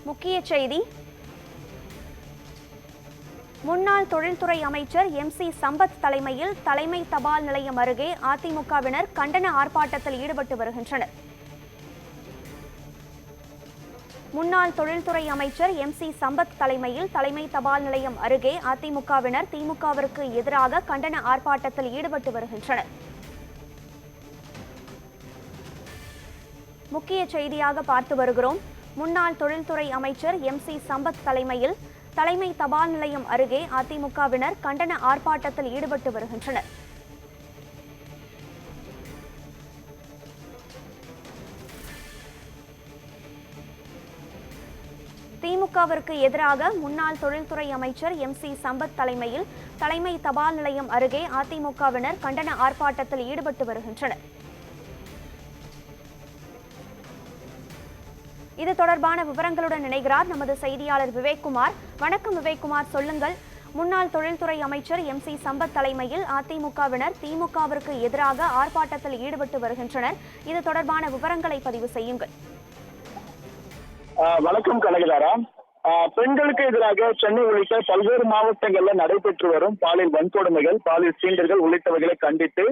முக்கிய செய்தி. முன்னாள் தொழில்துறை அமைச்சர் MC சம்பத் தலைமையில் தலைமை தபால் நிலையம் அருகே அதிமுகவினர் கண்டன ஆர்ப்பாட்டத்தில் ஈடுபட்டு வருகின்றனர். முன்னாள் தொழில்துறை அமைச்சர் MC சம்பத் தலைமையில் தலைமை தபால் நிலையம் அருகே அதிமுகவினர் திமுகவிற்கு எதிராக கண்டன ஆர்ப்பாட்டத்தில் ஈடுபட்டு வருகின்றனர். முக்கிய செய்தியாக பார்த்து வருகிறோம். முன்னாள் தொழில்துறை அமைச்சர் MC சம்பத் தலைமையில் தலைமை தபால் நிலையம் அருகே அதிமுகவினர் கண்டன ஆர்ப்பாட்டத்தில் ஈடுபட்டு வருகின்றனர். திமுகவிற்கு எதிராக முன்னாள் தொழில்துறை அமைச்சர் MC சம்பத் தலைமையில் தலைமை தபால் நிலையம் அருகே அதிமுகவினர் கண்டன ஆர்ப்பாட்டத்தில் ஈடுபட்டு வருகின்றனர். இது தொடர்பான விவரங்களுடன் இணைகிறார் நமது செய்தியாளர் விவேக்குமார். வணக்கம் விவேக்குமார், சொல்லுங்கள். முன்னாள் தொழில்துறை அமைச்சர் MC சம்பத் தலைமையில் அதிமுகவினர் திமுகவிற்கு எதிராக ஆர்ப்பாட்டத்தில் ஈடுபட்டு வருகின்றனர். இது தொடர்பான விவரங்களை பதிவு செய்யுங்கள். வணக்கம் கனகதாரா. பெண்களுக்கு எதிராக சென்னை உள்ளிட்ட பல்வேறு மாவட்டங்களில் நடைபெற்று வரும் பாலியல் வன்கொடுமைகள், பாலியல் சீண்டல்கள் உள்ளிட்டவைகளை கண்டித்து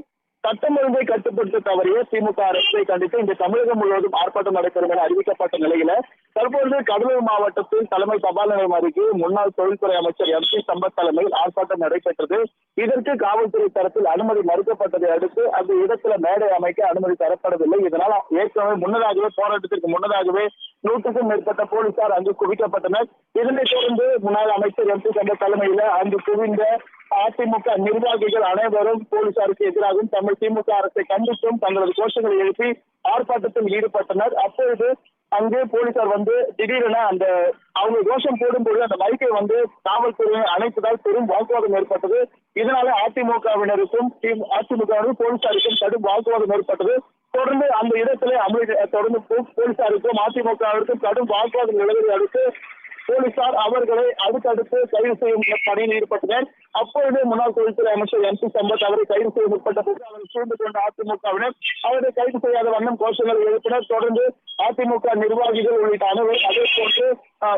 சட்டம் ஒழுங்கை கட்டுப்படுத்த தவறிய திமுக அரசை கண்டித்து இந்த தமிழகம் முழுவதும் ஆர்ப்பாட்டம் நடைபெறும் என அறிவிக்கப்பட்ட நிலையில தற்பொழுது கடலூர் மாவட்டத்தில் தலைமை தபால் நிலையம் அருகே முன்னாள் தொழில்துறை அமைச்சர் MC சம்பத் தலைமையில் ஆர்ப்பாட்டம் நடைபெற்றது. இதற்கு காவல்துறை தரப்பில் அனுமதி மறுக்கப்பட்டதை அடுத்து அந்த இடத்துல மேடை அமைக்க அனுமதி தரப்படவில்லை. இதனால் ஏற்கனவே முன்னதாகவே போராட்டத்திற்கு முன்னதாகவே 100க்கும் மேற்பட்ட போலீசார் அங்கு குவிக்கப்பட்டனர். இதனைத் தொடர்ந்து முன்னாள் அமைச்சர் MC சம்பத் தலைமையில அங்கு குவிந்த அதிமுக நிர்வாகிகள் அனைவரும் போலீசாருக்கு எதிராகவும் தமிழ் திமுக அரசை கண்டித்தும் தங்களது கோஷங்களை எழுப்பி ஆர்ப்பாட்டத்தில் ஈடுபட்டனர். அப்பொழுது அங்கே போலீசார் திடீரென அந்த அவங்க கோஷம் போடும்போது அந்த மைக்கை காவல்துறையை அணைத்ததால் பெரும் வாக்குவாதம் ஏற்பட்டது. இதனால அதிமுகவினருக்கும் போலீசாருக்கும் கடும் வாக்குவாதம் ஏற்பட்டது. தொடர்ந்து அந்த இடத்திலே தொடர்ந்து போலீசாருக்கும் அதிமுகவிற்கும் கடும் வாக்குவாதம் நிலவதை அடுத்து போலீசார் அவர்களை அடுத்தடுத்து கைது செய்யும் பணியில் ஈடுபட்டனர். அப்பொழுது முன்னாள் தொழில்துறை அமைச்சர் MC சம்பத் அவரை கைது செய்ய முற்பட்ட போது அவரை சூழ்ந்து கொண்ட அதிமுகவினர் அவரை கைது செய்யாத வண்ணம் கோஷங்களை எழுப்பினர். தொடர்ந்து அதிமுக நிர்வாகிகள் உள்ளிட்ட அனைவரும், அதே போன்று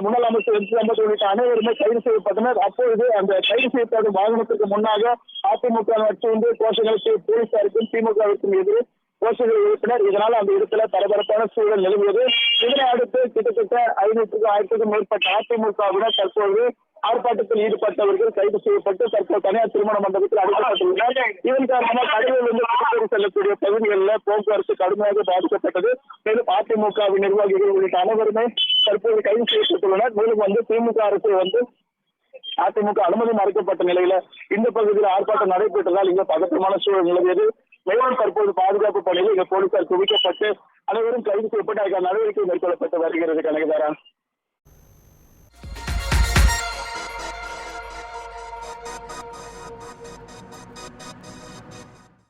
முன்னாள் அமைச்சர் MC சம்பத் உள்ளிட்ட அனைவருமே கைது செய்யப்பட்டனர். அப்பொழுது அந்த கைது செய்யப்பட்ட வாகனத்திற்கு முன்னாக அதிமுக சூழ்ந்து கோஷங்களை போலீசாருக்கும் திமுகவிற்கும் எதிரே கோஷங்களை எழுப்பினர். இதனால் அந்த இடத்துல பரபரப்பான சூழல் நிலவியது. இதனை அடுத்து கிட்டத்தட்ட 500க்கும் மேற்பட்ட அதிமுகவினர் தற்போது ஆர்ப்பாட்டத்தில் ஈடுபட்டவர்கள் கைது செய்யப்பட்டு தற்போது தனியார் திருமண மண்டபத்தில் அடைக்கப்பட்டுள்ளனர். இதன் காரணமாக கடலூரிலிருந்து புதுச்சேரி செல்லக்கூடிய பகுதிகளில் போக்குவரத்து கடுமையாக பாதிக்கப்பட்டது. மேலும் அதிமுக நிர்வாகிகள் உள்ளிட்ட அனைவருமே தற்போது கைது செய்யப்பட்டுள்ளனர். மேலும் திமுக அரசு அதிமுக அனுமதி மறுக்கப்பட்ட நிலையில இந்த பகுதியில் ஆர்ப்பாட்டம் நடைபெற்றதால் இங்க பதற்றமான சூழல் நிலவியது. மேலும் தற்போது பாதுகாப்பு பணியில் இங்க போலீசார் குவிக்கப்பட்டு அனைவரும் கைது செய்யப்பட்டு அதற்கான நடவடிக்கை மேற்கொள்ளப்பட்டு வருகிறது. கனகதாரா.